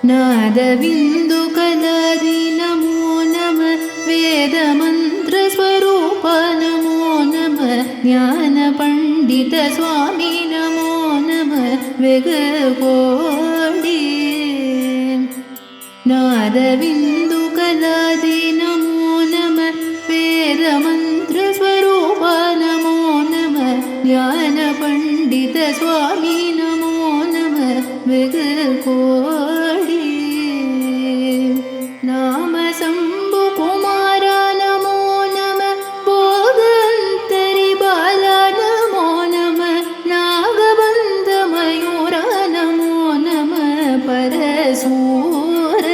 नादबिन्दु कलादि नमो नमः वेदमन्त्रस्वरूप नमो नमः ज्ञानपण्डित स्वामी नमो नमः वेगकोडि नादबिन्दु कलादि नमो नमः वेदमन्त्रस्वरूप नमो नमः ज्ञानपण्डित स्वामी नमो नमः वेगकोडि नाम शम्भु कुमार नमो नमः भोगन्तरि बाला नमो नमः नागबन्ध मयूर नमो नमः परशूर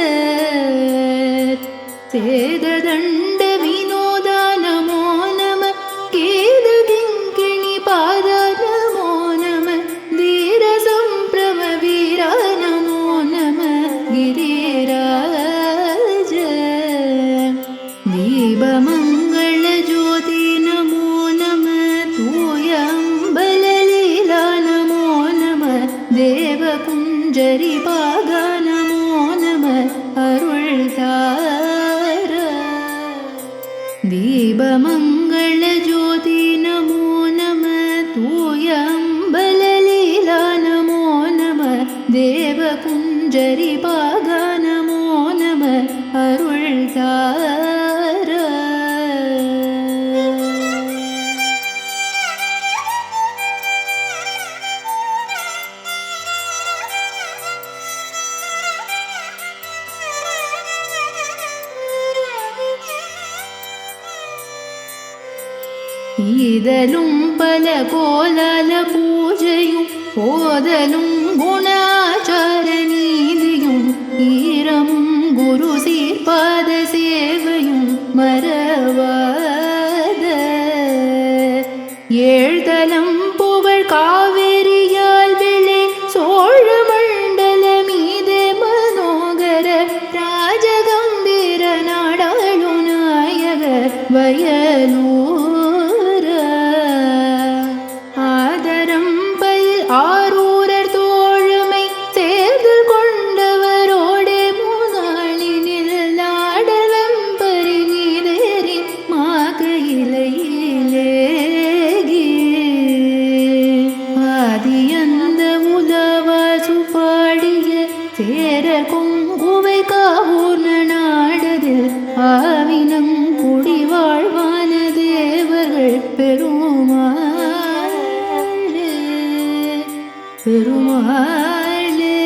सेददण्ड विनोद नमो नमः केदकिङ्किणि पाद नमो नमः धीर सम्भ्रम वीर नमो नमः गिरिराज दीपमङ्गल ज्योति नमो नमः तूय अम्बललीला नमो नमः देवकुञ्जरि पाग नमो नमः अरुळ्तार दीपमङ्गल ज्योति नमो नमः तूय अम्बललीला नमो नमः देवकुञ्जरि पाग नमो नमः अरुळ्तार ഈതലും പല കോലാല പൂജയും ഓതലും ഗുണാചാരനീതിയും ഈരമും ഗുരു സീർപാദ സേവയും മറവാദ ഏഴ്തലം പുകഴ് കാവേരിയാൽ വിളി സോഴമണ്ഡല മീതെ മനോഹര രാജഗംഭീര നാടാളു നായക വയലൂർ ஆரூரர் தோழமை தேர்தல் கொண்டவரோடே மூனாளினில் நாடல் வெம்பரி நீதேறி மாகையிலேகி ஆதியந்த உலவாசு பாடிய சேர கொங்குவை காவூர் நாடதில் ஆவினம் குடி வாழ்வான தேவர்கள் பெருமாளே